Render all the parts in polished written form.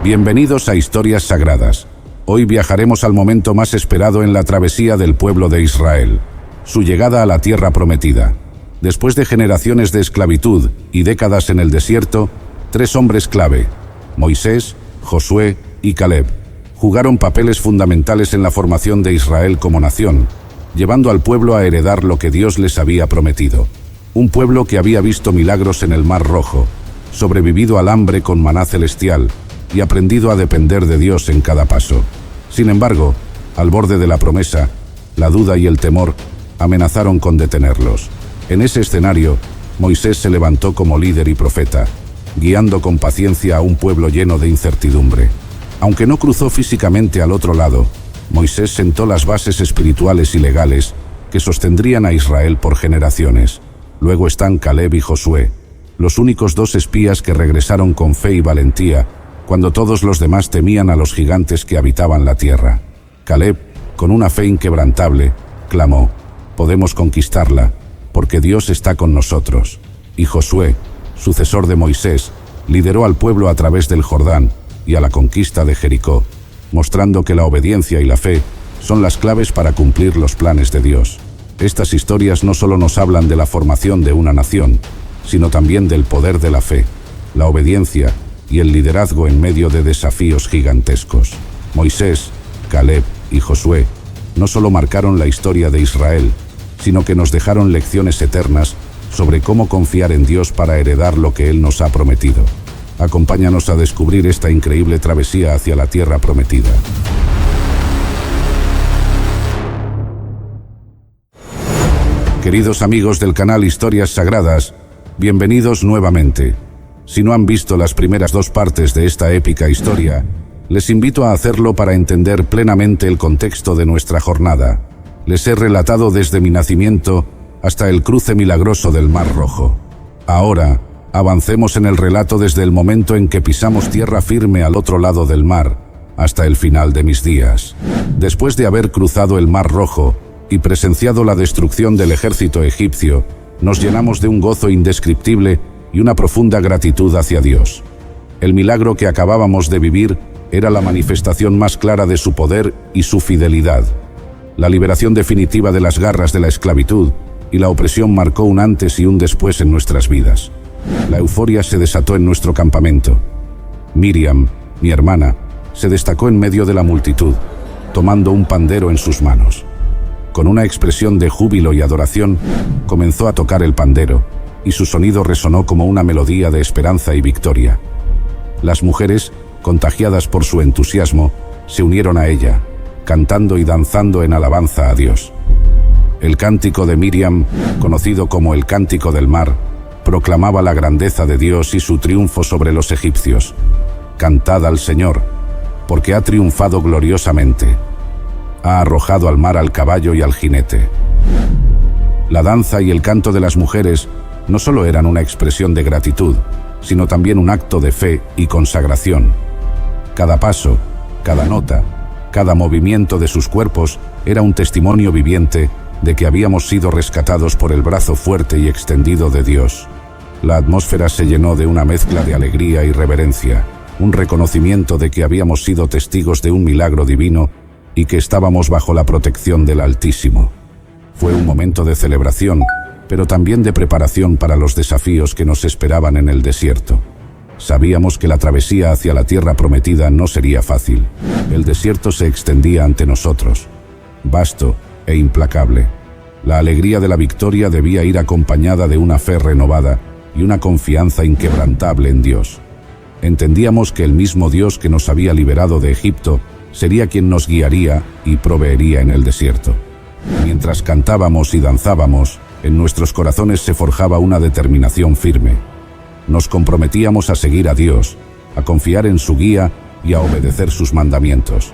Bienvenidos a Historias Sagradas. Hoy viajaremos al momento más esperado en la travesía del pueblo de Israel, su llegada a la tierra prometida. Después de generaciones de esclavitud y décadas en el desierto, 3 hombres clave, Moisés, Josué y Caleb, jugaron papeles fundamentales en la formación de Israel como nación, llevando al pueblo a heredar lo que Dios les había prometido. Un pueblo que había visto milagros en el Mar Rojo, sobrevivido al hambre con maná celestial y aprendido a depender de Dios en cada paso. Sin embargo, al borde de la promesa, la duda y el temor amenazaron con detenerlos. En ese escenario, Moisés se levantó como líder y profeta, guiando con paciencia a un pueblo lleno de incertidumbre. Aunque no cruzó físicamente al otro lado, Moisés sentó las bases espirituales y legales que sostendrían a Israel por generaciones. Luego están Caleb y Josué, los únicos 2 espías que regresaron con fe y valentía cuando todos los demás temían a los gigantes que habitaban la tierra. Caleb, con una fe inquebrantable, clamó: «Podemos conquistarla, porque Dios está con nosotros». Y Josué, sucesor de Moisés, lideró al pueblo a través del Jordán y a la conquista de Jericó, mostrando que la obediencia y la fe son las claves para cumplir los planes de Dios. Estas historias no solo nos hablan de la formación de una nación, sino también del poder de la fe, la obediencia y el liderazgo en medio de desafíos gigantescos. Moisés, Caleb y Josué no solo marcaron la historia de Israel, sino que nos dejaron lecciones eternas sobre cómo confiar en Dios para heredar lo que Él nos ha prometido. Acompáñanos a descubrir esta increíble travesía hacia la tierra prometida. Queridos amigos del canal Historias Sagradas, bienvenidos nuevamente. Si no han visto las primeras 2 partes de esta épica historia, les invito a hacerlo para entender plenamente el contexto de nuestra jornada. Les he relatado desde mi nacimiento hasta el cruce milagroso del Mar Rojo. Ahora, avancemos en el relato desde el momento en que pisamos tierra firme al otro lado del mar, hasta el final de mis días. Después de haber cruzado el Mar Rojo y presenciado la destrucción del ejército egipcio, nos llenamos de un gozo indescriptible y una profunda gratitud hacia Dios. El milagro que acabábamos de vivir era la manifestación más clara de su poder y su fidelidad. La liberación definitiva de las garras de la esclavitud y la opresión marcó un antes y un después en nuestras vidas. La euforia se desató en nuestro campamento. Miriam, mi hermana, se destacó en medio de la multitud, tomando un pandero en sus manos. Con una expresión de júbilo y adoración, comenzó a tocar el pandero, y su sonido resonó como una melodía de esperanza y victoria. Las mujeres, contagiadas por su entusiasmo, se unieron a ella, cantando y danzando en alabanza a Dios. El cántico de Miriam, conocido como el Cántico del Mar, proclamaba la grandeza de Dios y su triunfo sobre los egipcios. «Cantad al Señor, porque ha triunfado gloriosamente. Ha arrojado al mar al caballo y al jinete». La danza y el canto de las mujeres no solo eran una expresión de gratitud, sino también un acto de fe y consagración. Cada paso, cada nota, cada movimiento de sus cuerpos era un testimonio viviente de que habíamos sido rescatados por el brazo fuerte y extendido de Dios. La atmósfera se llenó de una mezcla de alegría y reverencia, un reconocimiento de que habíamos sido testigos de un milagro divino y que estábamos bajo la protección del Altísimo. Fue un momento de celebración, pero también de preparación para los desafíos que nos esperaban en el desierto. Sabíamos que la travesía hacia la tierra prometida no sería fácil. El desierto se extendía ante nosotros, vasto e implacable. La alegría de la victoria debía ir acompañada de una fe renovada y una confianza inquebrantable en Dios. Entendíamos que el mismo Dios que nos había liberado de Egipto sería quien nos guiaría y proveería en el desierto. Mientras cantábamos y danzábamos, en nuestros corazones se forjaba una determinación firme. Nos comprometíamos a seguir a Dios, a confiar en su guía y a obedecer sus mandamientos.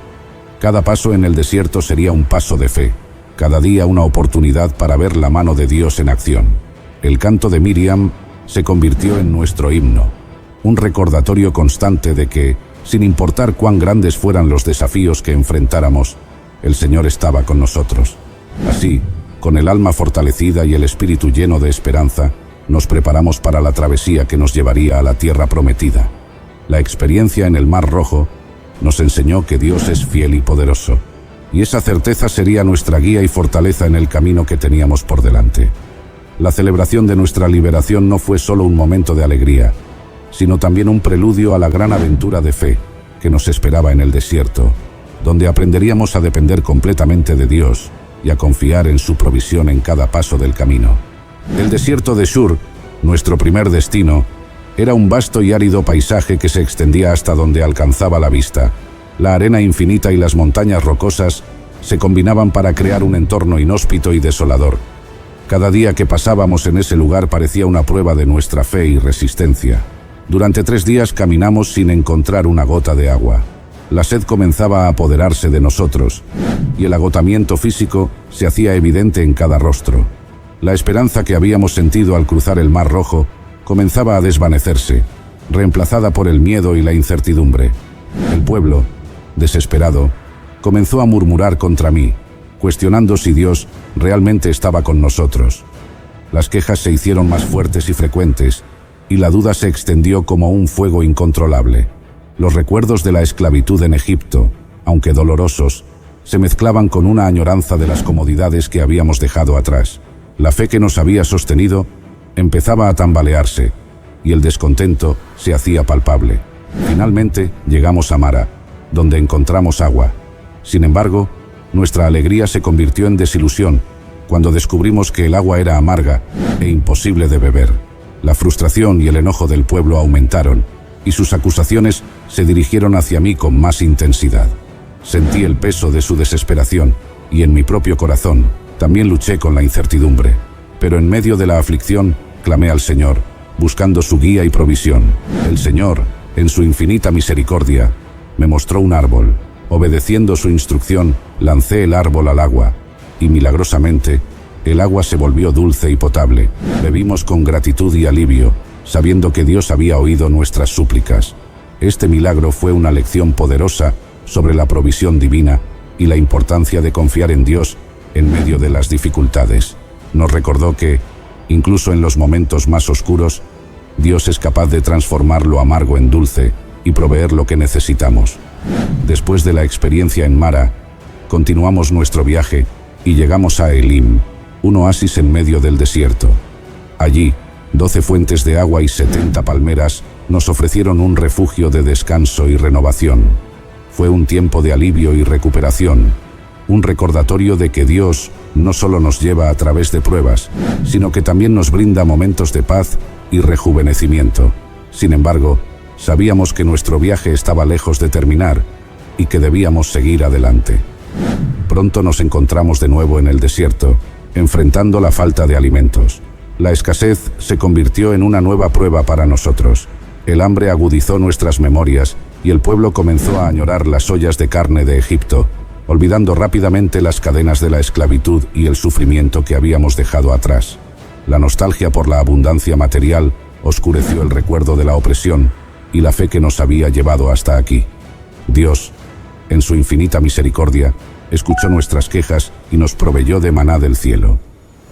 Cada paso en el desierto sería un paso de fe, cada día una oportunidad para ver la mano de Dios en acción. El canto de Miriam se convirtió en nuestro himno, un recordatorio constante de que, sin importar cuán grandes fueran los desafíos que enfrentáramos, el Señor estaba con nosotros. Así, con el alma fortalecida y el espíritu lleno de esperanza, nos preparamos para la travesía que nos llevaría a la tierra prometida. La experiencia en el Mar Rojo nos enseñó que Dios es fiel y poderoso, y esa certeza sería nuestra guía y fortaleza en el camino que teníamos por delante. La celebración de nuestra liberación no fue solo un momento de alegría, sino también un preludio a la gran aventura de fe que nos esperaba en el desierto, donde aprenderíamos a depender completamente de Dios y a confiar en su provisión en cada paso del camino. El desierto de Shur, nuestro primer destino, era un vasto y árido paisaje que se extendía hasta donde alcanzaba la vista. La arena infinita y las montañas rocosas se combinaban para crear un entorno inhóspito y desolador. Cada día que pasábamos en ese lugar parecía una prueba de nuestra fe y resistencia. Durante 3 días caminamos sin encontrar una gota de agua. La sed comenzaba a apoderarse de nosotros, y el agotamiento físico se hacía evidente en cada rostro. La esperanza que habíamos sentido al cruzar el Mar Rojo comenzaba a desvanecerse, reemplazada por el miedo y la incertidumbre. El pueblo, desesperado, comenzó a murmurar contra mí, cuestionando si Dios realmente estaba con nosotros. Las quejas se hicieron más fuertes y frecuentes, y la duda se extendió como un fuego incontrolable. Los recuerdos de la esclavitud en Egipto, aunque dolorosos, se mezclaban con una añoranza de las comodidades que habíamos dejado atrás. La fe que nos había sostenido empezaba a tambalearse, y el descontento se hacía palpable. Finalmente llegamos a Mara, donde encontramos agua. Sin embargo, nuestra alegría se convirtió en desilusión cuando descubrimos que el agua era amarga e imposible de beber. La frustración y el enojo del pueblo aumentaron, y sus acusaciones se dirigieron hacia mí con más intensidad. Sentí el peso de su desesperación, y en mi propio corazón también luché con la incertidumbre. Pero en medio de la aflicción, clamé al Señor, buscando su guía y provisión. El Señor, en su infinita misericordia, me mostró un árbol. Obedeciendo su instrucción, lancé el árbol al agua, y milagrosamente, el agua se volvió dulce y potable. Bebimos con gratitud y alivio, sabiendo que Dios había oído nuestras súplicas. Este milagro fue una lección poderosa sobre la provisión divina y la importancia de confiar en Dios en medio de las dificultades. Nos recordó que, incluso en los momentos más oscuros, Dios es capaz de transformar lo amargo en dulce y proveer lo que necesitamos. Después de la experiencia en Mara, continuamos nuestro viaje y llegamos a Elim, un oasis en medio del desierto. Allí, 12 fuentes de agua y 70 palmeras nos ofrecieron un refugio de descanso y renovación. Fue un tiempo de alivio y recuperación, un recordatorio de que Dios no solo nos lleva a través de pruebas, sino que también nos brinda momentos de paz y rejuvenecimiento. Sin embargo, sabíamos que nuestro viaje estaba lejos de terminar y que debíamos seguir adelante. Pronto nos encontramos de nuevo en el desierto, enfrentando la falta de alimentos. La escasez se convirtió en una nueva prueba para nosotros. El hambre agudizó nuestras memorias y el pueblo comenzó a añorar las ollas de carne de Egipto, olvidando rápidamente las cadenas de la esclavitud y el sufrimiento que habíamos dejado atrás. La nostalgia por la abundancia material oscureció el recuerdo de la opresión y la fe que nos había llevado hasta aquí. Dios, en su infinita misericordia, escuchó nuestras quejas y nos proveyó de maná del cielo.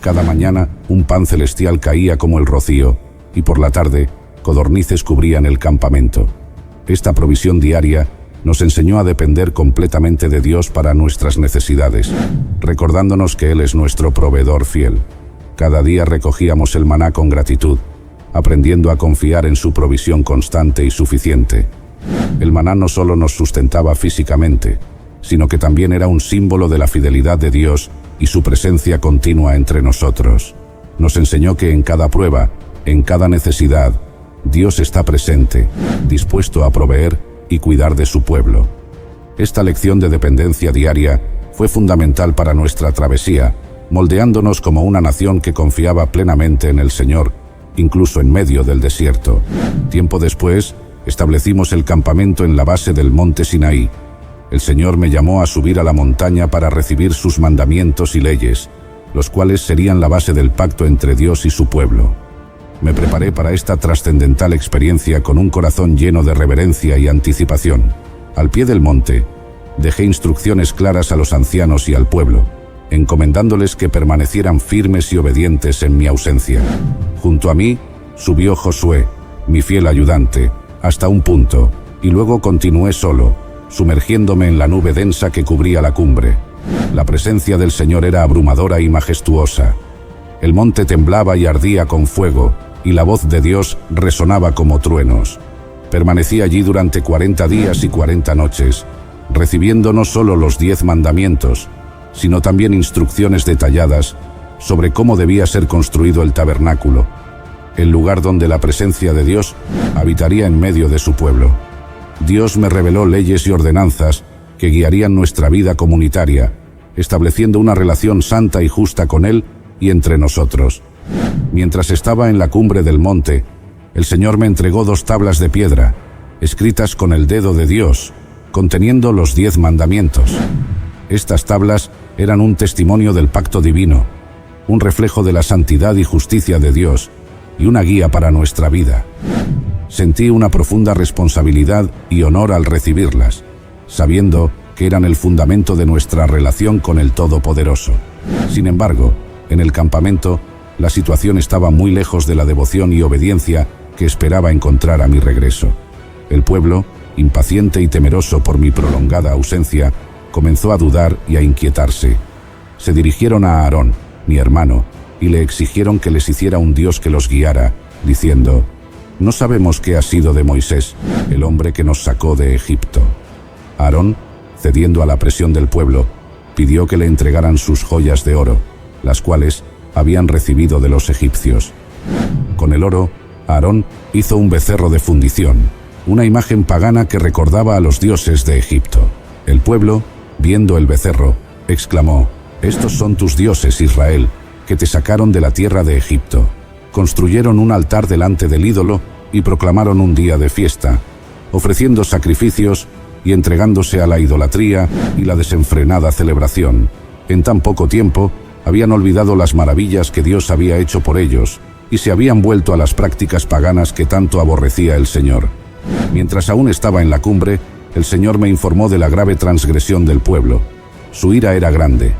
Cada mañana, un pan celestial caía como el rocío, y por la tarde, codornices cubrían el campamento. Esta provisión diaria nos enseñó a depender completamente de Dios para nuestras necesidades, recordándonos que Él es nuestro proveedor fiel. Cada día recogíamos el maná con gratitud, aprendiendo a confiar en su provisión constante y suficiente. El maná no solo nos sustentaba físicamente, sino que también era un símbolo de la fidelidad de Dios y su presencia continua entre nosotros. Nos enseñó que en cada prueba, en cada necesidad, Dios está presente, dispuesto a proveer y cuidar de su pueblo. Esta lección de dependencia diaria fue fundamental para nuestra travesía, moldeándonos como una nación que confiaba plenamente en el Señor, incluso en medio del desierto. Tiempo después, establecimos el campamento en la base del monte Sinaí. El Señor me llamó a subir a la montaña para recibir sus mandamientos y leyes, los cuales serían la base del pacto entre Dios y su pueblo. Me preparé para esta trascendental experiencia con un corazón lleno de reverencia y anticipación. Al pie del monte, dejé instrucciones claras a los ancianos y al pueblo, encomendándoles que permanecieran firmes y obedientes en mi ausencia. Junto a mí, subió Josué, mi fiel ayudante, hasta un punto, y luego continué solo, sumergiéndome en la nube densa que cubría la cumbre. La presencia del Señor era abrumadora y majestuosa. El monte temblaba y ardía con fuego, y la voz de Dios resonaba como truenos. Permanecí allí durante 40 días y 40 noches, recibiendo no solo los 10 mandamientos, sino también instrucciones detalladas sobre cómo debía ser construido el tabernáculo, el lugar donde la presencia de Dios habitaría en medio de su pueblo. Dios me reveló leyes y ordenanzas que guiarían nuestra vida comunitaria, estableciendo una relación santa y justa con Él y entre nosotros. Mientras estaba en la cumbre del monte, el Señor me entregó 2 tablas de piedra, escritas con el dedo de Dios, conteniendo los 10 mandamientos. Estas tablas eran un testimonio del pacto divino, un reflejo de la santidad y justicia de Dios, y una guía para nuestra vida. Sentí una profunda responsabilidad y honor al recibirlas, sabiendo que eran el fundamento de nuestra relación con el Todopoderoso. Sin embargo, en el campamento, la situación estaba muy lejos de la devoción y obediencia que esperaba encontrar a mi regreso. El pueblo, impaciente y temeroso por mi prolongada ausencia, comenzó a dudar y a inquietarse. Se dirigieron a Aarón, mi hermano, y le exigieron que les hiciera un Dios que los guiara, diciendo: «No sabemos qué ha sido de Moisés, el hombre que nos sacó de Egipto». Aarón, cediendo a la presión del pueblo, pidió que le entregaran sus joyas de oro, las cuales habían recibido de los egipcios. Con el oro, Aarón hizo un becerro de fundición, una imagen pagana que recordaba a los dioses de Egipto. El pueblo, viendo el becerro, exclamó: «Estos son tus dioses, Israel, que te sacaron de la tierra de Egipto». Construyeron un altar delante del ídolo y proclamaron un día de fiesta, ofreciendo sacrificios y entregándose a la idolatría y la desenfrenada celebración. En tan poco tiempo, habían olvidado las maravillas que Dios había hecho por ellos y se habían vuelto a las prácticas paganas que tanto aborrecía el Señor. Mientras aún estaba en la cumbre, el Señor me informó de la grave transgresión del pueblo. Su ira era grande,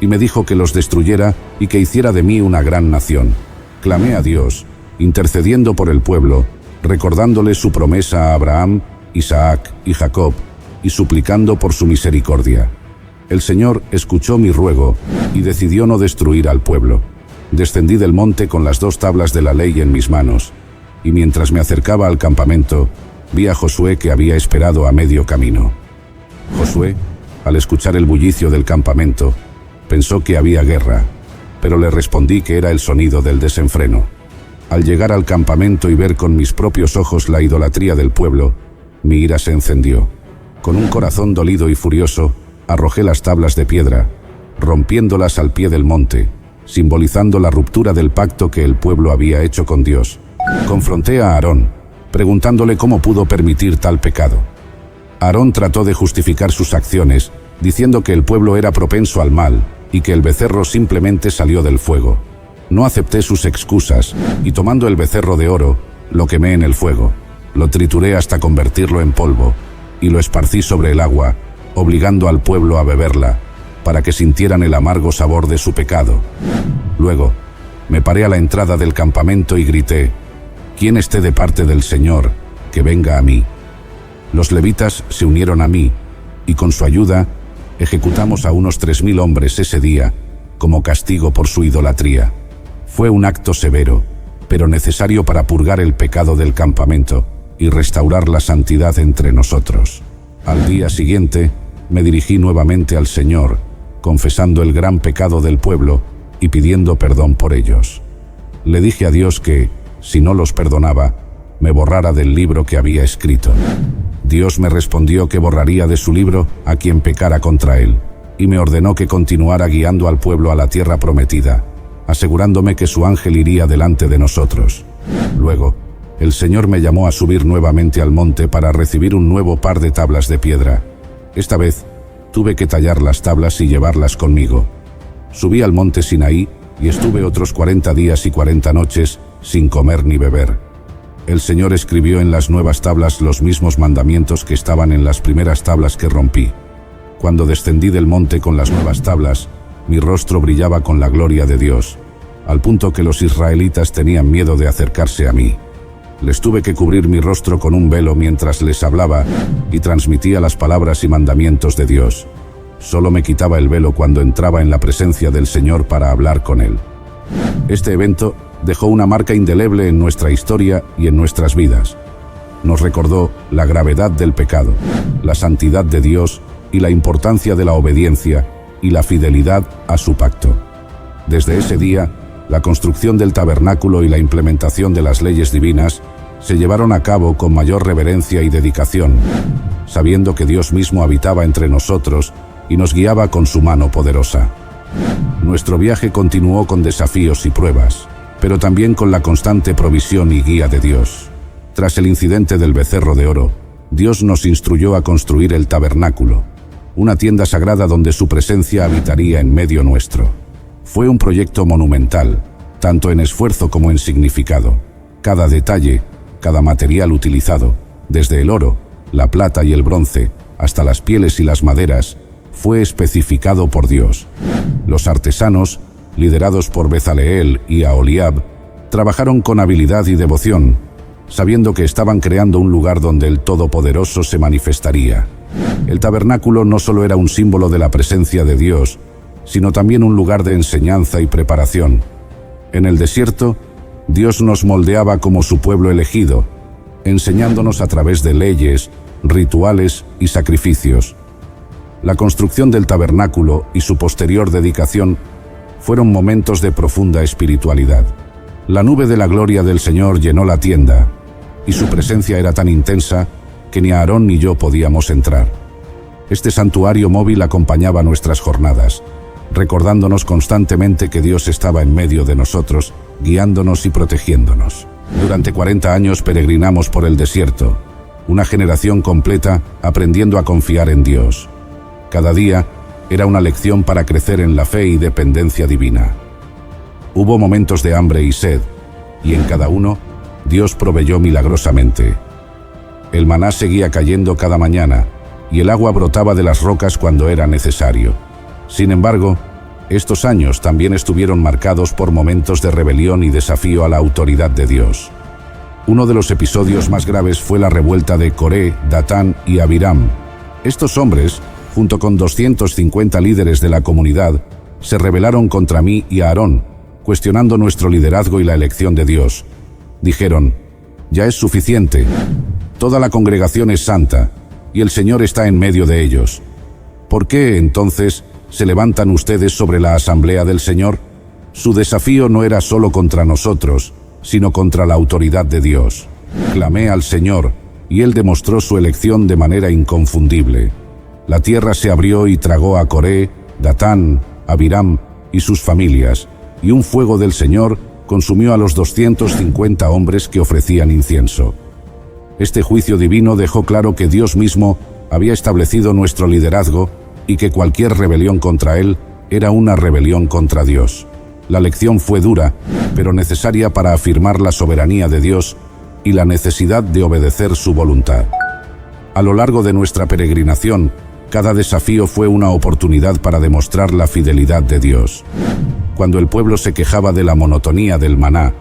y me dijo que los destruyera y que hiciera de mí una gran nación. Clamé a Dios, intercediendo por el pueblo, recordándole su promesa a Abraham, Isaac y Jacob, y suplicando por su misericordia. El Señor escuchó mi ruego y decidió no destruir al pueblo. Descendí del monte con las 2 tablas de la ley en mis manos, y mientras me acercaba al campamento, vi a Josué que había esperado a medio camino. Josué, al escuchar el bullicio del campamento, pensó que había guerra, pero le respondí que era el sonido del desenfreno. Al llegar al campamento y ver con mis propios ojos la idolatría del pueblo, mi ira se encendió. Con un corazón dolido y furioso, arrojé las tablas de piedra, rompiéndolas al pie del monte, simbolizando la ruptura del pacto que el pueblo había hecho con Dios. Confronté a Aarón, preguntándole cómo pudo permitir tal pecado. Aarón trató de justificar sus acciones, diciendo que el pueblo era propenso al mal y que el becerro simplemente salió del fuego. No acepté sus excusas y, tomando el becerro de oro, lo quemé en el fuego. Lo trituré hasta convertirlo en polvo y lo esparcí sobre el agua, obligando al pueblo a beberla, para que sintieran el amargo sabor de su pecado. Luego, me paré a la entrada del campamento y grité: «Quien esté de parte del Señor, que venga a mí». Los levitas se unieron a mí, y con su ayuda, ejecutamos a unos 3000 hombres ese día, como castigo por su idolatría. Fue un acto severo, pero necesario para purgar el pecado del campamento y restaurar la santidad entre nosotros. Al día siguiente, me dirigí nuevamente al Señor, confesando el gran pecado del pueblo y pidiendo perdón por ellos. Le dije a Dios que, si no los perdonaba, me borrara del libro que había escrito. Dios me respondió que borraría de su libro a quien pecara contra él, y me ordenó que continuara guiando al pueblo a la tierra prometida, asegurándome que su ángel iría delante de nosotros. Luego, el Señor me llamó a subir nuevamente al monte para recibir un nuevo par de tablas de piedra. Esta vez, tuve que tallar las tablas y llevarlas conmigo. Subí al monte Sinaí y estuve otros 40 días y 40 noches sin comer ni beber. El Señor escribió en las nuevas tablas los mismos mandamientos que estaban en las primeras tablas que rompí. Cuando descendí del monte con las nuevas tablas, mi rostro brillaba con la gloria de Dios, al punto que los israelitas tenían miedo de acercarse a mí. Les tuve que cubrir mi rostro con un velo mientras les hablaba y transmitía las palabras y mandamientos de Dios. Solo me quitaba el velo cuando entraba en la presencia del Señor para hablar con Él. Este evento dejó una marca indeleble en nuestra historia y en nuestras vidas. Nos recordó la gravedad del pecado, la santidad de Dios y la importancia de la obediencia y la fidelidad a su pacto. Desde ese día, la construcción del tabernáculo y la implementación de las leyes divinas se llevaron a cabo con mayor reverencia y dedicación, sabiendo que Dios mismo habitaba entre nosotros y nos guiaba con su mano poderosa. Nuestro viaje continuó con desafíos y pruebas, pero también con la constante provisión y guía de Dios. Tras el incidente del becerro de oro, Dios nos instruyó a construir el tabernáculo, una tienda sagrada donde su presencia habitaría en medio nuestro. Fue un proyecto monumental, tanto en esfuerzo como en significado. Cada detalle, cada material utilizado, desde el oro, la plata y el bronce, hasta las pieles y las maderas, fue especificado por Dios. Los artesanos, liderados por Bezaleel y Aholiab, trabajaron con habilidad y devoción, sabiendo que estaban creando un lugar donde el Todopoderoso se manifestaría. El tabernáculo no solo era un símbolo de la presencia de Dios, sino también un lugar de enseñanza y preparación. En el desierto, Dios nos moldeaba como su pueblo elegido, enseñándonos a través de leyes, rituales y sacrificios. La construcción del tabernáculo y su posterior dedicación fueron momentos de profunda espiritualidad. La nube de la gloria del Señor llenó la tienda, y su presencia era tan intensa que ni Aarón ni yo podíamos entrar. Este santuario móvil acompañaba nuestras jornadas, recordándonos constantemente que Dios estaba en medio de nosotros, guiándonos y protegiéndonos. Durante 40 años peregrinamos por el desierto, una generación completa aprendiendo a confiar en Dios. Cada día era una lección para crecer en la fe y dependencia divina. Hubo momentos de hambre y sed, y en cada uno, Dios proveyó milagrosamente. El maná seguía cayendo cada mañana, y el agua brotaba de las rocas cuando era necesario. Sin embargo, estos años también estuvieron marcados por momentos de rebelión y desafío a la autoridad de Dios. Uno de los episodios más graves fue la revuelta de Coré, Datán y Abiram. Estos hombres, junto con 250 líderes de la comunidad, se rebelaron contra mí y Aarón, cuestionando nuestro liderazgo y la elección de Dios. Dijeron: «Ya es suficiente. Toda la congregación es santa, y el Señor está en medio de ellos. ¿Por qué, entonces, se levantan ustedes sobre la asamblea del Señor?» Su desafío no era solo contra nosotros, sino contra la autoridad de Dios. Clamé al Señor, y Él demostró su elección de manera inconfundible. La tierra se abrió y tragó a Coré, Datán, Abiram y sus familias, y un fuego del Señor consumió a los 250 hombres que ofrecían incienso. Este juicio divino dejó claro que Dios mismo había establecido nuestro liderazgo y que cualquier rebelión contra Él era una rebelión contra Dios. La lección fue dura, pero necesaria para afirmar la soberanía de Dios y la necesidad de obedecer su voluntad. A lo largo de nuestra peregrinación, cada desafío fue una oportunidad para demostrar la fidelidad de Dios. Cuando el pueblo se quejaba de la monotonía del maná,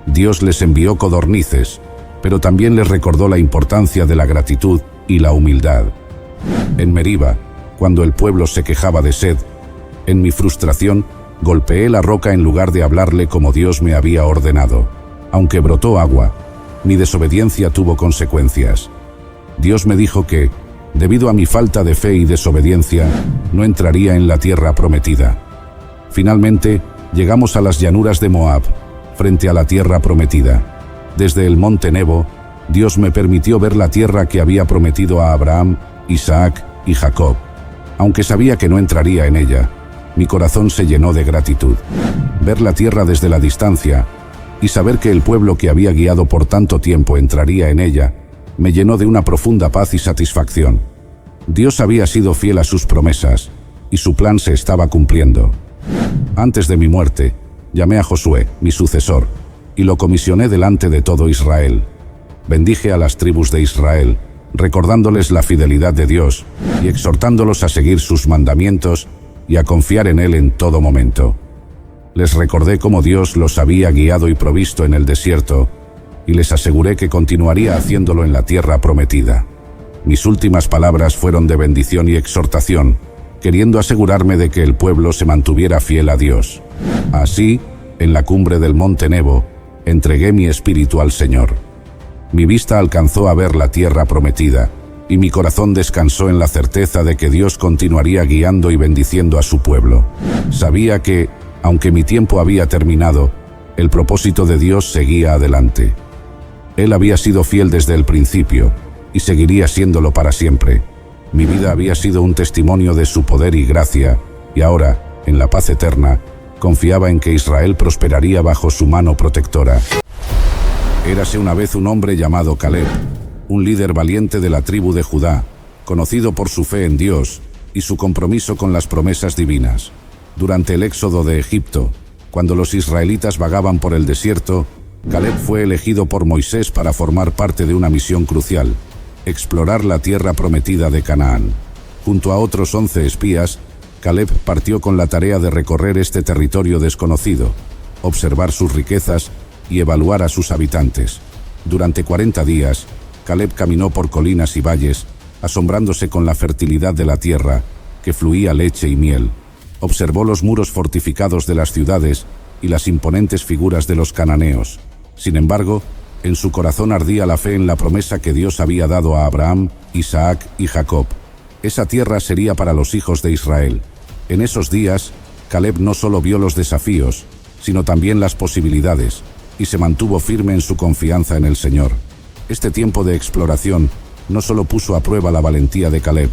Dios les envió codornices, pero también les recordó la importancia de la gratitud y la humildad. En Meriba, cuando el pueblo se quejaba de sed, en mi frustración, golpeé la roca en lugar de hablarle como Dios me había ordenado. Aunque brotó agua, mi desobediencia tuvo consecuencias. Dios me dijo que, debido a mi falta de fe y desobediencia, no entraría en la tierra prometida. Finalmente, llegamos a las llanuras de Moab, frente a la tierra prometida. Desde el monte Nebo, Dios me permitió ver la tierra que había prometido a Abraham, Isaac y Jacob. Aunque sabía que no entraría en ella, mi corazón se llenó de gratitud. Ver la tierra desde la distancia y saber que el pueblo que había guiado por tanto tiempo entraría en ella, me llenó de una profunda paz y satisfacción. Dios había sido fiel a sus promesas, y su plan se estaba cumpliendo. Antes de mi muerte, llamé a Josué, mi sucesor, y lo comisioné delante de todo Israel. Bendije a las tribus de Israel, recordándoles la fidelidad de Dios y exhortándolos a seguir sus mandamientos y a confiar en Él en todo momento. Les recordé cómo Dios los había guiado y provisto en el desierto, y les aseguré que continuaría haciéndolo en la tierra prometida. Mis últimas palabras fueron de bendición y exhortación, queriendo asegurarme de que el pueblo se mantuviera fiel a Dios. Así, en la cumbre del monte Nebo, entregué mi espíritu al Señor. Mi vista alcanzó a ver la tierra prometida, y mi corazón descansó en la certeza de que Dios continuaría guiando y bendiciendo a su pueblo. Sabía que, aunque mi tiempo había terminado, el propósito de Dios seguía adelante. Él había sido fiel desde el principio, y seguiría siéndolo para siempre. Mi vida había sido un testimonio de su poder y gracia, y ahora, en la paz eterna, confiaba en que Israel prosperaría bajo su mano protectora. Érase una vez un hombre llamado Caleb, un líder valiente de la tribu de Judá, conocido por su fe en Dios y su compromiso con las promesas divinas. Durante el éxodo de Egipto, cuando los israelitas vagaban por el desierto, Caleb fue elegido por Moisés para formar parte de una misión crucial: explorar la tierra prometida de Canaán. Junto a otros 11 espías, Caleb partió con la tarea de recorrer este territorio desconocido, observar sus riquezas y evaluar a sus habitantes. Durante 40 días, Caleb caminó por colinas y valles, asombrándose con la fertilidad de la tierra, que fluía leche y miel. Observó los muros fortificados de las ciudades y las imponentes figuras de los cananeos. Sin embargo, en su corazón ardía la fe en la promesa que Dios había dado a Abraham, Isaac y Jacob. Esa tierra sería para los hijos de Israel. En esos días, Caleb no solo vio los desafíos, sino también las posibilidades, y se mantuvo firme en su confianza en el Señor. Este tiempo de exploración no solo puso a prueba la valentía de Caleb,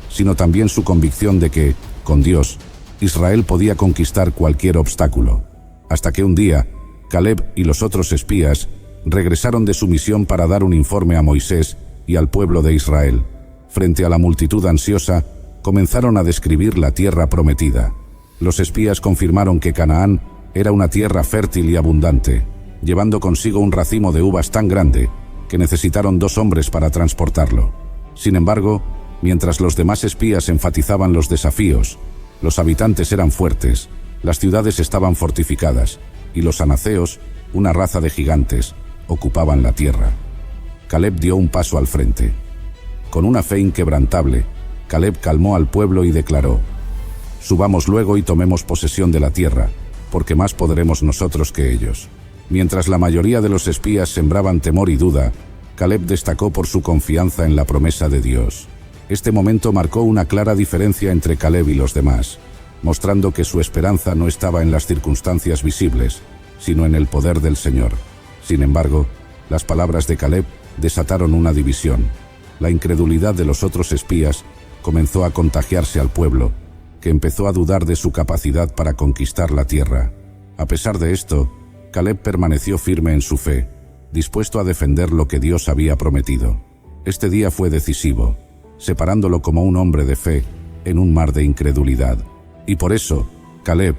sino también su convicción de que, con Dios, Israel podía conquistar cualquier obstáculo. Hasta que un día, Caleb y los otros espías regresaron de su misión para dar un informe a Moisés y al pueblo de Israel. Frente a la multitud ansiosa, comenzaron a describir la tierra prometida. Los espías confirmaron que Canaán era una tierra fértil y abundante, llevando consigo un racimo de uvas tan grande que necesitaron 2 hombres para transportarlo. Sin embargo, mientras los demás espías enfatizaban los desafíos, los habitantes eran fuertes, las ciudades estaban fortificadas, y los anaceos, una raza de gigantes, ocupaban la tierra. Caleb dio un paso al frente. Con una fe inquebrantable, Caleb calmó al pueblo y declaró: «Subamos luego y tomemos posesión de la tierra, porque más podremos nosotros que ellos». Mientras la mayoría de los espías sembraban temor y duda, Caleb destacó por su confianza en la promesa de Dios. Este momento marcó una clara diferencia entre Caleb y los demás, mostrando que su esperanza no estaba en las circunstancias visibles, sino en el poder del Señor. Sin embargo, las palabras de Caleb desataron una división. La incredulidad de los otros espías comenzó a contagiarse al pueblo, que empezó a dudar de su capacidad para conquistar la tierra. A pesar de esto, Caleb permaneció firme en su fe, dispuesto a defender lo que Dios había prometido. Este día fue decisivo, separándolo como un hombre de fe en un mar de incredulidad. Y por eso, Caleb,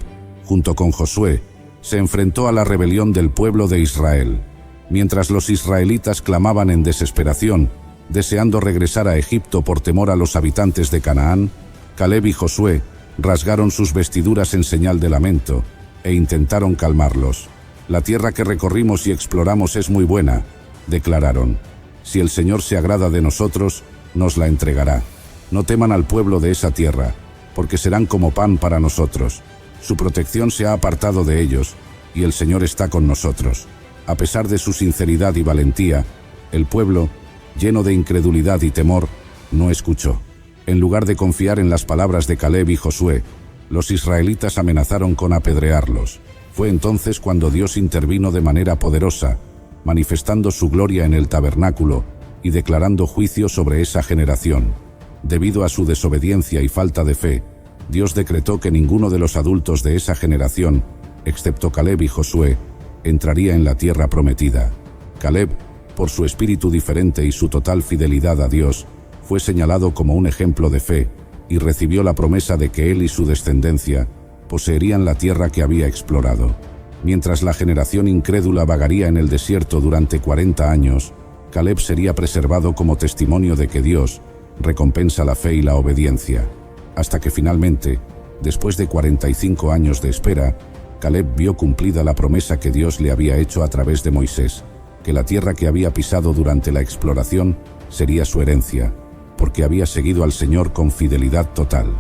junto con Josué, se enfrentó a la rebelión del pueblo de Israel. Mientras los israelitas clamaban en desesperación, deseando regresar a Egipto por temor a los habitantes de Canaán, Caleb y Josué rasgaron sus vestiduras en señal de lamento e intentaron calmarlos. «La tierra que recorrimos y exploramos es muy buena», declararon. «Si el Señor se agrada de nosotros, nos la entregará. No teman al pueblo de esa tierra, porque serán como pan para nosotros. Su protección se ha apartado de ellos, y el Señor está con nosotros». A pesar de su sinceridad y valentía, el pueblo, lleno de incredulidad y temor, no escuchó. En lugar de confiar en las palabras de Caleb y Josué, los israelitas amenazaron con apedrearlos. Fue entonces cuando Dios intervino de manera poderosa, manifestando su gloria en el tabernáculo y declarando juicio sobre esa generación. Debido a su desobediencia y falta de fe, Dios decretó que ninguno de los adultos de esa generación, excepto Caleb y Josué, entraría en la tierra prometida. Caleb, por su espíritu diferente y su total fidelidad a Dios, fue señalado como un ejemplo de fe y recibió la promesa de que él y su descendencia poseerían la tierra que había explorado. Mientras la generación incrédula vagaría en el desierto durante 40 años, Caleb sería preservado como testimonio de que Dios recompensa la fe y la obediencia. Hasta que finalmente, después de 45 años de espera, Caleb vio cumplida la promesa que Dios le había hecho a través de Moisés. que la tierra que había pisado durante la exploración sería su herencia, porque había seguido al Señor con fidelidad total.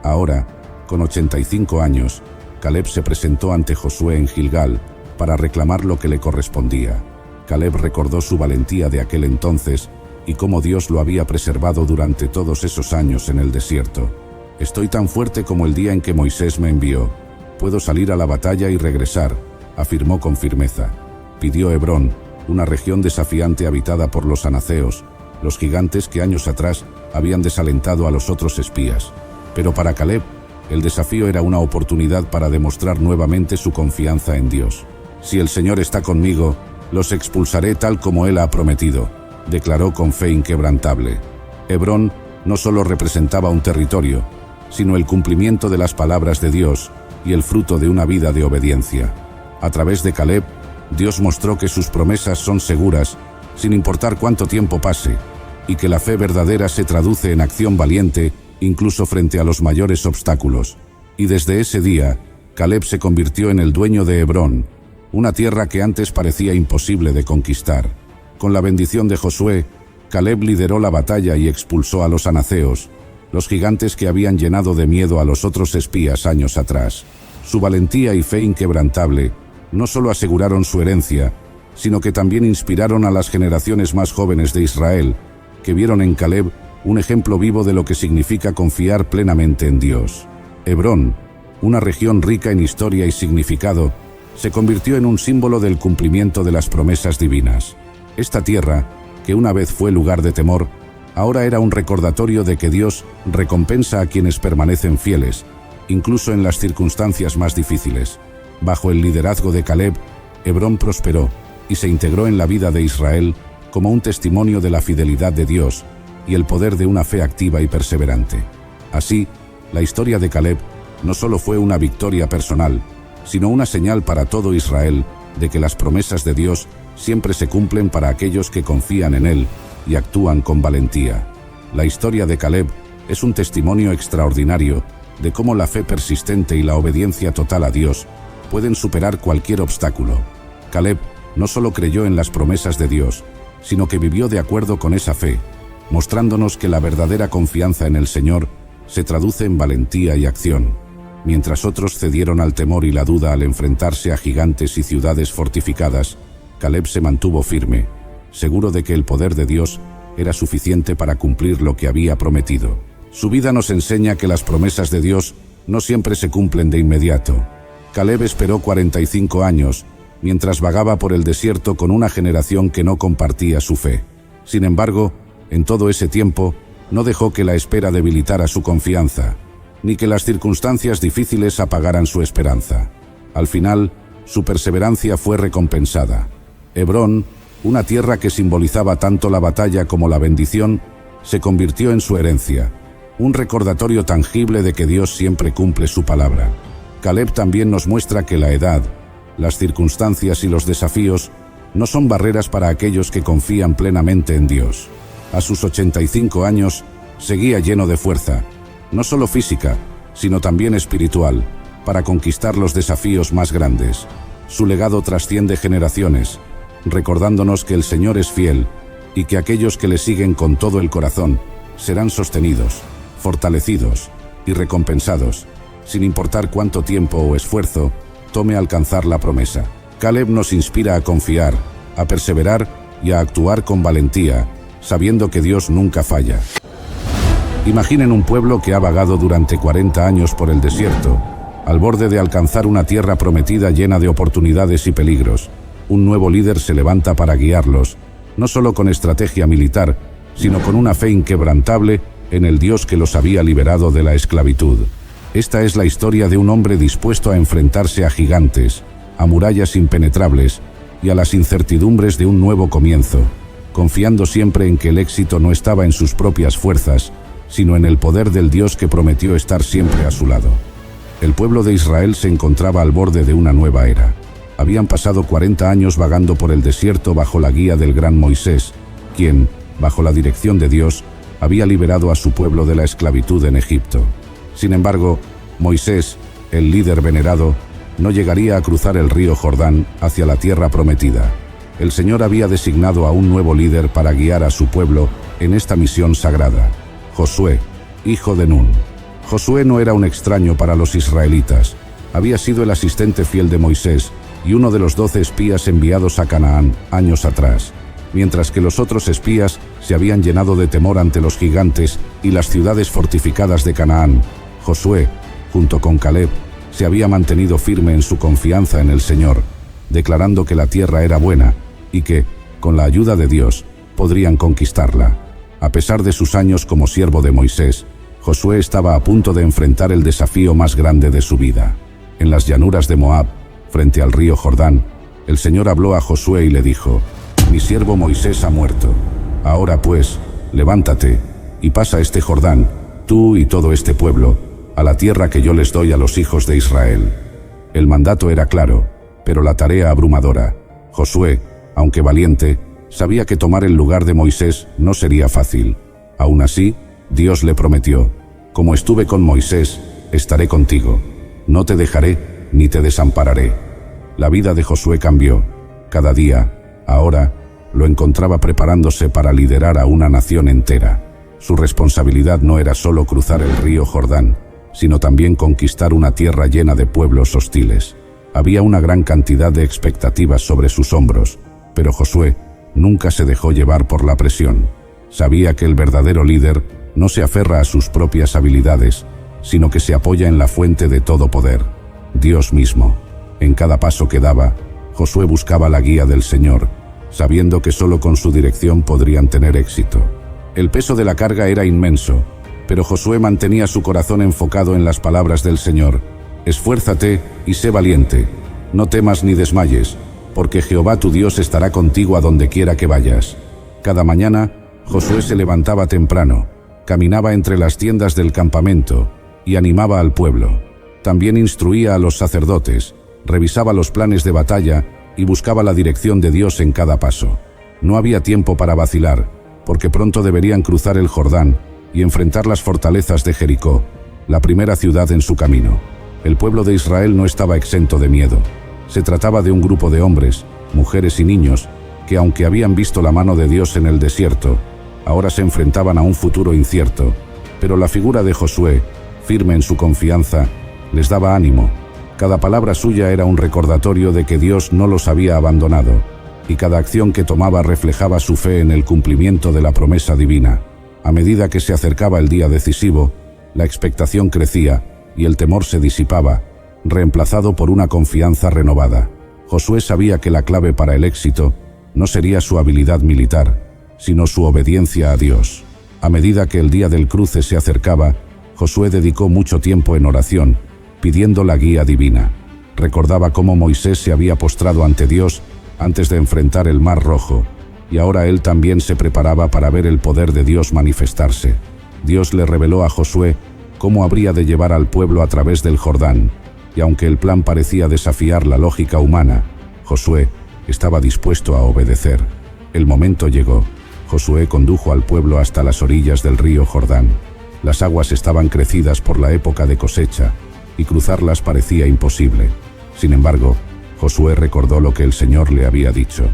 Ahora, con 85 años, Caleb se presentó ante Josué en Gilgal para reclamar lo que le correspondía. Caleb recordó su valentía de aquel entonces y cómo Dios lo había preservado durante todos esos años en el desierto. «Estoy tan fuerte como el día en que Moisés me envió. Puedo salir a la batalla y regresar», afirmó con firmeza. Pidió Hebrón, una región desafiante habitada por los anaceos, los gigantes que años atrás habían desalentado a los otros espías. Pero para Caleb, el desafío era una oportunidad para demostrar nuevamente su confianza en Dios. «Si el Señor está conmigo, los expulsaré tal como Él ha prometido», declaró con fe inquebrantable. Hebrón no solo representaba un territorio, sino el cumplimiento de las palabras de Dios y el fruto de una vida de obediencia. A través de Caleb, Dios mostró que sus promesas son seguras, sin importar cuánto tiempo pase, y que la fe verdadera se traduce en acción valiente, incluso frente a los mayores obstáculos. Y desde ese día, Caleb se convirtió en el dueño de Hebrón, una tierra que antes parecía imposible de conquistar. Con la bendición de Josué, Caleb lideró la batalla y expulsó a los anaceos, los gigantes que habían llenado de miedo a los otros espías años atrás. Su valentía y fe inquebrantable no solo aseguraron su herencia, sino que también inspiraron a las generaciones más jóvenes de Israel, que vieron en Caleb un ejemplo vivo de lo que significa confiar plenamente en Dios. Hebrón, una región rica en historia y significado, se convirtió en un símbolo del cumplimiento de las promesas divinas. Esta tierra, que una vez fue lugar de temor, ahora era un recordatorio de que Dios recompensa a quienes permanecen fieles, incluso en las circunstancias más difíciles. Bajo el liderazgo de Caleb, Hebrón prosperó y se integró en la vida de Israel como un testimonio de la fidelidad de Dios y el poder de una fe activa y perseverante. Así, la historia de Caleb no solo fue una victoria personal, sino una señal para todo Israel de que las promesas de Dios siempre se cumplen para aquellos que confían en Él y actúan con valentía. La historia de Caleb es un testimonio extraordinario de cómo la fe persistente y la obediencia total a Dios pueden superar cualquier obstáculo. Caleb no solo creyó en las promesas de Dios, sino que vivió de acuerdo con esa fe, mostrándonos que la verdadera confianza en el Señor se traduce en valentía y acción. Mientras otros cedieron al temor y la duda al enfrentarse a gigantes y ciudades fortificadas, Caleb se mantuvo firme, seguro de que el poder de Dios era suficiente para cumplir lo que había prometido. Su vida nos enseña que las promesas de Dios no siempre se cumplen de inmediato. Caleb esperó 45 años, mientras vagaba por el desierto con una generación que no compartía su fe. Sin embargo, en todo ese tiempo, no dejó que la espera debilitara su confianza, ni que las circunstancias difíciles apagaran su esperanza. Al final, su perseverancia fue recompensada. Hebrón, una tierra que simbolizaba tanto la batalla como la bendición, se convirtió en su herencia, un recordatorio tangible de que Dios siempre cumple su palabra. Caleb también nos muestra que la edad, las circunstancias y los desafíos no son barreras para aquellos que confían plenamente en Dios. A sus 85 años, seguía lleno de fuerza, no solo física, sino también espiritual, para conquistar los desafíos más grandes. Su legado trasciende generaciones, recordándonos que el Señor es fiel y que aquellos que le siguen con todo el corazón serán sostenidos, fortalecidos y recompensados, sin importar cuánto tiempo o esfuerzo tome alcanzar la promesa. Caleb nos inspira a confiar, a perseverar y a actuar con valentía, sabiendo que Dios nunca falla. Imaginen un pueblo que ha vagado durante 40 años por el desierto, al borde de alcanzar una tierra prometida llena de oportunidades y peligros. Un nuevo líder se levanta para guiarlos, no solo con estrategia militar, sino con una fe inquebrantable en el Dios que los había liberado de la esclavitud. Esta es la historia de un hombre dispuesto a enfrentarse a gigantes, a murallas impenetrables y a las incertidumbres de un nuevo comienzo, confiando siempre en que el éxito no estaba en sus propias fuerzas, sino en el poder del Dios que prometió estar siempre a su lado. El pueblo de Israel se encontraba al borde de una nueva era. Habían pasado 40 años vagando por el desierto bajo la guía del gran Moisés, quien, bajo la dirección de Dios, había liberado a su pueblo de la esclavitud en Egipto. Sin embargo, Moisés, el líder venerado, no llegaría a cruzar el río Jordán hacia la tierra prometida. El Señor había designado a un nuevo líder para guiar a su pueblo en esta misión sagrada: Josué, hijo de Nun. Josué no era un extraño para los israelitas. Había sido el asistente fiel de Moisés y uno de los 12 espías enviados a Canaán años atrás. Mientras que los otros espías se habían llenado de temor ante los gigantes y las ciudades fortificadas de Canaán, Josué, junto con Caleb, se había mantenido firme en su confianza en el Señor, declarando que la tierra era buena y que, con la ayuda de Dios, podrían conquistarla. A pesar de sus años como siervo de Moisés, Josué estaba a punto de enfrentar el desafío más grande de su vida. En las llanuras de Moab, frente al río Jordán, el Señor habló a Josué y le dijo: «Mi siervo Moisés ha muerto. Ahora pues, levántate y pasa este Jordán, tú y todo este pueblo, a la tierra que yo les doy a los hijos de Israel». El mandato era claro, pero la tarea abrumadora. Josué, aunque valiente, sabía que tomar el lugar de Moisés no sería fácil. Aún así, Dios le prometió: «Como estuve con Moisés, estaré contigo. No te dejaré ni te desampararé». La vida de Josué cambió. Cada día, ahora, lo encontraba preparándose para liderar a una nación entera. Su responsabilidad no era solo cruzar el río Jordán, sino también conquistar una tierra llena de pueblos hostiles. Había una gran cantidad de expectativas sobre sus hombros, pero Josué nunca se dejó llevar por la presión. Sabía que el verdadero líder no se aferra a sus propias habilidades, sino que se apoya en la fuente de todo poder, Dios mismo. En cada paso que daba, Josué buscaba la guía del Señor, sabiendo que solo con su dirección podrían tener éxito. El peso de la carga era inmenso, pero Josué mantenía su corazón enfocado en las palabras del Señor: «Esfuérzate y sé valiente, no temas ni desmayes, porque Jehová tu Dios estará contigo a donde quiera que vayas». Cada mañana, Josué se levantaba temprano, caminaba entre las tiendas del campamento y animaba al pueblo. También instruía a los sacerdotes, revisaba los planes de batalla y buscaba la dirección de Dios en cada paso. No había tiempo para vacilar, porque pronto deberían cruzar el Jordán y enfrentar las fortalezas de Jericó, la primera ciudad en su camino. El pueblo de Israel no estaba exento de miedo. Se trataba de un grupo de hombres, mujeres y niños que, aunque habían visto la mano de Dios en el desierto, ahora se enfrentaban a un futuro incierto. Pero la figura de Josué, firme en su confianza, les daba ánimo. Cada palabra suya era un recordatorio de que Dios no los había abandonado, y cada acción que tomaba reflejaba su fe en el cumplimiento de la promesa divina. A medida que se acercaba el día decisivo, la expectación crecía y el temor se disipaba, reemplazado por una confianza renovada. Josué sabía que la clave para el éxito no sería su habilidad militar, sino su obediencia a Dios. A medida que el día del cruce se acercaba, Josué dedicó mucho tiempo en oración, pidiendo la guía divina. Recordaba cómo Moisés se había postrado ante Dios antes de enfrentar el Mar Rojo, y ahora él también se preparaba para ver el poder de Dios manifestarse. Dios le reveló a Josué cómo habría de llevar al pueblo a través del Jordán, y aunque el plan parecía desafiar la lógica humana, Josué estaba dispuesto a obedecer. El momento llegó. Josué condujo al pueblo hasta las orillas del río Jordán. Las aguas estaban crecidas por la época de cosecha, y cruzarlas parecía imposible. Sin embargo, Josué recordó lo que el Señor le había dicho: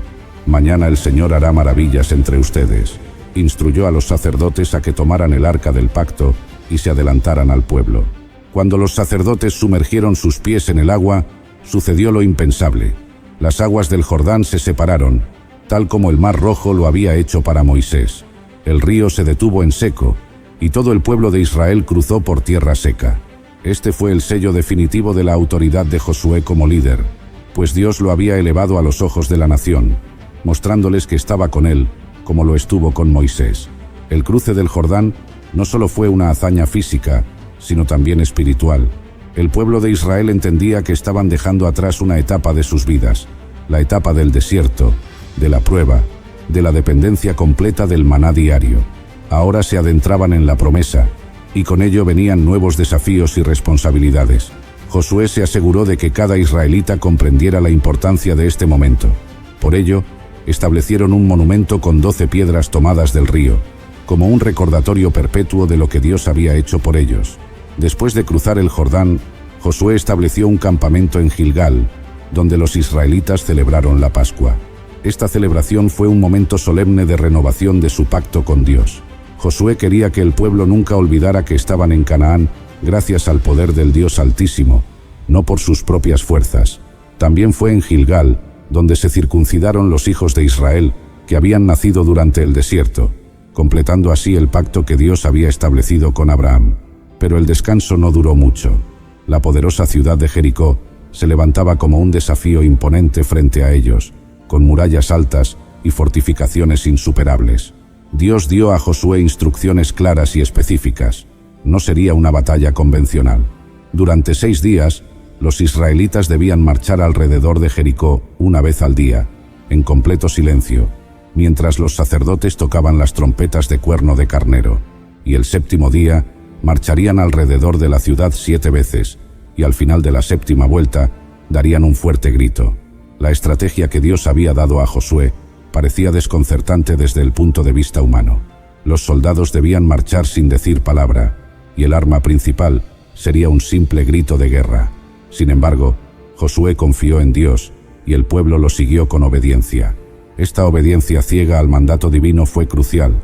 «Mañana el Señor hará maravillas entre ustedes». Instruyó a los sacerdotes a que tomaran el arca del pacto y se adelantaran al pueblo. Cuando los sacerdotes sumergieron sus pies en el agua, sucedió lo impensable. Las aguas del Jordán se separaron, tal como el Mar Rojo lo había hecho para Moisés. El río se detuvo en seco, y todo el pueblo de Israel cruzó por tierra seca. Este fue el sello definitivo de la autoridad de Josué como líder, pues Dios lo había elevado a los ojos de la nación, mostrándoles que estaba con él, como lo estuvo con Moisés. El cruce del Jordán no solo fue una hazaña física, sino también espiritual. El pueblo de Israel entendía que estaban dejando atrás una etapa de sus vidas, la etapa del desierto, de la prueba, de la dependencia completa del maná diario. Ahora se adentraban en la promesa, y con ello venían nuevos desafíos y responsabilidades. Josué se aseguró de que cada israelita comprendiera la importancia de este momento. Por ello, establecieron un monumento con 12 piedras tomadas del río, como un recordatorio perpetuo de lo que Dios había hecho por ellos. Después de cruzar el Jordán, Josué estableció un campamento en Gilgal, donde los israelitas celebraron la Pascua. Esta celebración fue un momento solemne de renovación de su pacto con Dios. Josué quería que el pueblo nunca olvidara que estaban en Canaán gracias al poder del Dios Altísimo, no por sus propias fuerzas. También fue en Gilgal, donde se circuncidaron los hijos de Israel, que habían nacido durante el desierto, completando así el pacto que Dios había establecido con Abraham. Pero el descanso no duró mucho. La poderosa ciudad de Jericó se levantaba como un desafío imponente frente a ellos, con murallas altas y fortificaciones insuperables. Dios dio a Josué instrucciones claras y específicas. No sería una batalla convencional. Durante 6 días, los israelitas debían marchar alrededor de Jericó una vez al día, en completo silencio, mientras los sacerdotes tocaban las trompetas de cuerno de carnero, y el 7º día marcharían alrededor de la ciudad 7 veces, y al final de la 7ª vuelta darían un fuerte grito. La estrategia que Dios había dado a Josué parecía desconcertante desde el punto de vista humano. Los soldados debían marchar sin decir palabra, y el arma principal sería un simple grito de guerra. Sin embargo, Josué confió en Dios, y el pueblo lo siguió con obediencia. Esta obediencia ciega al mandato divino fue crucial,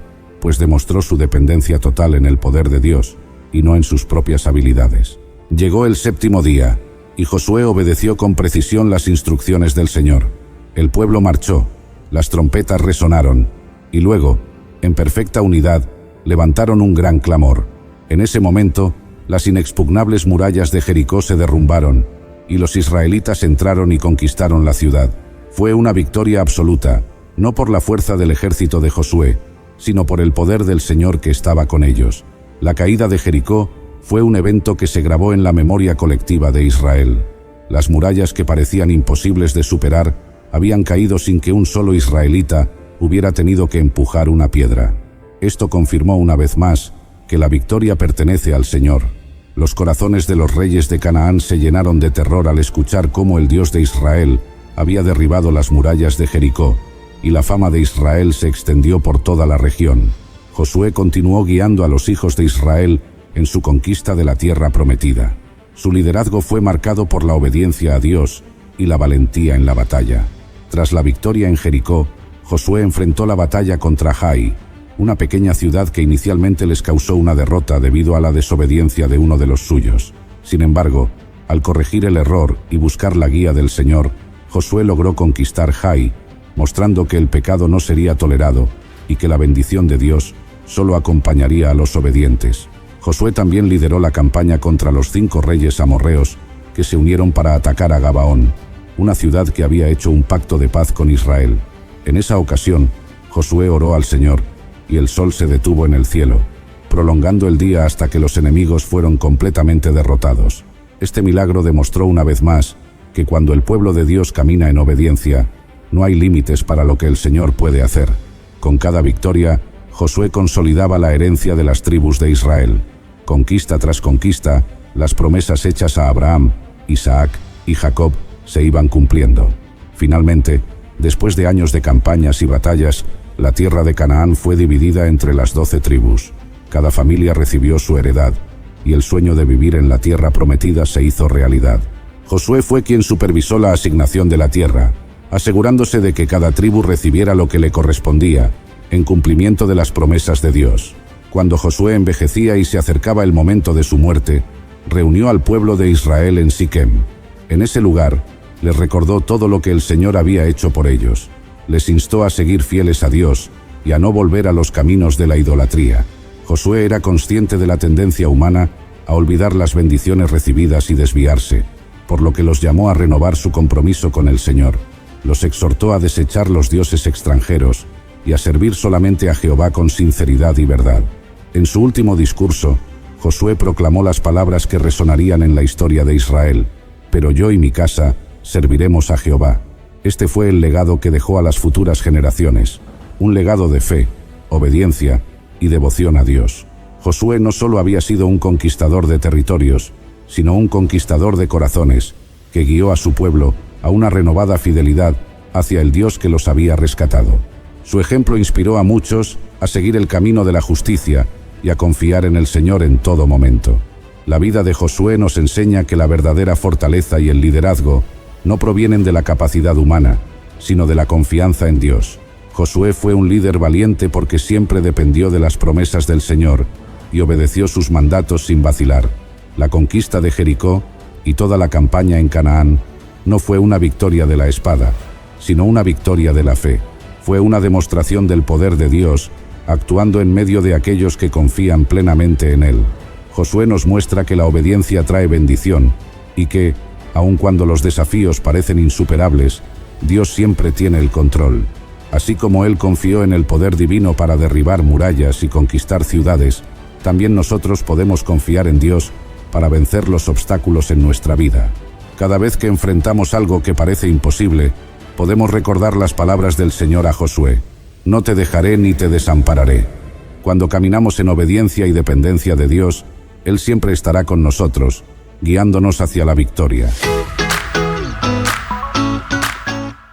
pues demostró su dependencia total en el poder de Dios, y no en sus propias habilidades. Llegó el 7º día, y Josué obedeció con precisión las instrucciones del Señor. El pueblo marchó, las trompetas resonaron, y luego, en perfecta unidad, levantaron un gran clamor. En ese momento, las inexpugnables murallas de Jericó se derrumbaron, y los israelitas entraron y conquistaron la ciudad. Fue una victoria absoluta, no por la fuerza del ejército de Josué, sino por el poder del Señor que estaba con ellos. La caída de Jericó fue un evento que se grabó en la memoria colectiva de Israel. Las murallas que parecían imposibles de superar habían caído sin que un solo israelita hubiera tenido que empujar una piedra. Esto confirmó una vez más que la victoria pertenece al Señor. Los corazones de los reyes de Canaán se llenaron de terror al escuchar cómo el Dios de Israel había derribado las murallas de Jericó, y la fama de Israel se extendió por toda la región. Josué continuó guiando a los hijos de Israel en su conquista de la tierra prometida. Su liderazgo fue marcado por la obediencia a Dios y la valentía en la batalla. Tras la victoria en Jericó, Josué enfrentó la batalla contra Jai, una pequeña ciudad que inicialmente les causó una derrota debido a la desobediencia de uno de los suyos. Sin embargo, al corregir el error y buscar la guía del Señor, Josué logró conquistar Jai, mostrando que el pecado no sería tolerado y que la bendición de Dios solo acompañaría a los obedientes. Josué también lideró la campaña contra los 5 reyes amorreos que se unieron para atacar a Gabaón, una ciudad que había hecho un pacto de paz con Israel. En esa ocasión, Josué oró al Señor, y el sol se detuvo en el cielo, prolongando el día hasta que los enemigos fueron completamente derrotados. Este milagro demostró una vez más que cuando el pueblo de Dios camina en obediencia, no hay límites para lo que el Señor puede hacer. Con cada victoria, Josué consolidaba la herencia de las tribus de Israel. Conquista tras conquista, las promesas hechas a Abraham, Isaac y Jacob se iban cumpliendo. Finalmente, después de años de campañas y batallas, la tierra de Canaán fue dividida entre las 12 tribus. Cada familia recibió su heredad, y el sueño de vivir en la tierra prometida se hizo realidad. Josué fue quien supervisó la asignación de la tierra, asegurándose de que cada tribu recibiera lo que le correspondía, en cumplimiento de las promesas de Dios. Cuando Josué envejecía y se acercaba el momento de su muerte, reunió al pueblo de Israel en Siquem. En ese lugar, les recordó todo lo que el Señor había hecho por ellos. Les instó a seguir fieles a Dios y a no volver a los caminos de la idolatría. Josué era consciente de la tendencia humana a olvidar las bendiciones recibidas y desviarse, por lo que los llamó a renovar su compromiso con el Señor. Los exhortó a desechar los dioses extranjeros y a servir solamente a Jehová con sinceridad y verdad. En su último discurso, Josué proclamó las palabras que resonarían en la historia de Israel: «Pero yo y mi casa serviremos a Jehová». Este fue el legado que dejó a las futuras generaciones, un legado de fe, obediencia y devoción a Dios. Josué no solo había sido un conquistador de territorios, sino un conquistador de corazones, que guió a su pueblo a una renovada fidelidad hacia el Dios que los había rescatado. Su ejemplo inspiró a muchos a seguir el camino de la justicia y a confiar en el Señor en todo momento. La vida de Josué nos enseña que la verdadera fortaleza y el liderazgo no provienen de la capacidad humana, sino de la confianza en Dios. Josué fue un líder valiente porque siempre dependió de las promesas del Señor y obedeció sus mandatos sin vacilar. La conquista de Jericó y toda la campaña en Canaán no fue una victoria de la espada, sino una victoria de la fe. Fue una demostración del poder de Dios, actuando en medio de aquellos que confían plenamente en Él. Josué nos muestra que la obediencia trae bendición y que, aun cuando los desafíos parecen insuperables, Dios siempre tiene el control. Así como Él confió en el poder divino para derribar murallas y conquistar ciudades, también nosotros podemos confiar en Dios para vencer los obstáculos en nuestra vida. Cada vez que enfrentamos algo que parece imposible, podemos recordar las palabras del Señor a Josué: no te dejaré ni te desampararé. Cuando caminamos en obediencia y dependencia de Dios, Él siempre estará con nosotros, guiándonos hacia la victoria.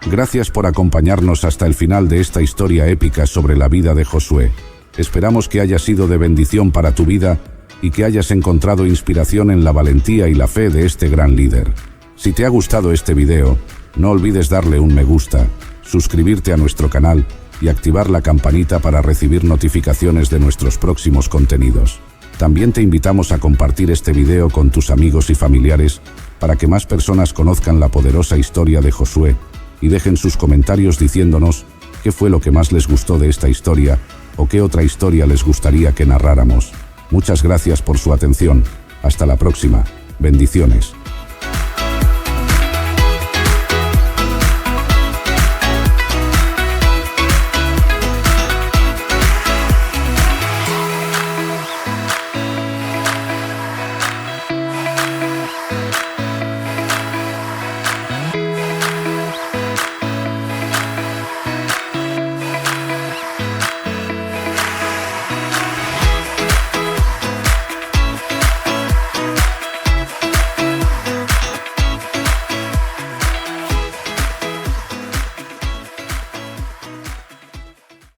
Gracias por acompañarnos hasta el final de esta historia épica sobre la vida de Josué. Esperamos que haya sido de bendición para tu vida y que hayas encontrado inspiración en la valentía y la fe de este gran líder. Si te ha gustado este video, no olvides darle un me gusta, suscribirte a nuestro canal y activar la campanita para recibir notificaciones de nuestros próximos contenidos. También te invitamos a compartir este video con tus amigos y familiares para que más personas conozcan la poderosa historia de Josué y dejen sus comentarios diciéndonos qué fue lo que más les gustó de esta historia o qué otra historia les gustaría que narráramos. Muchas gracias por su atención. Hasta la próxima. Bendiciones.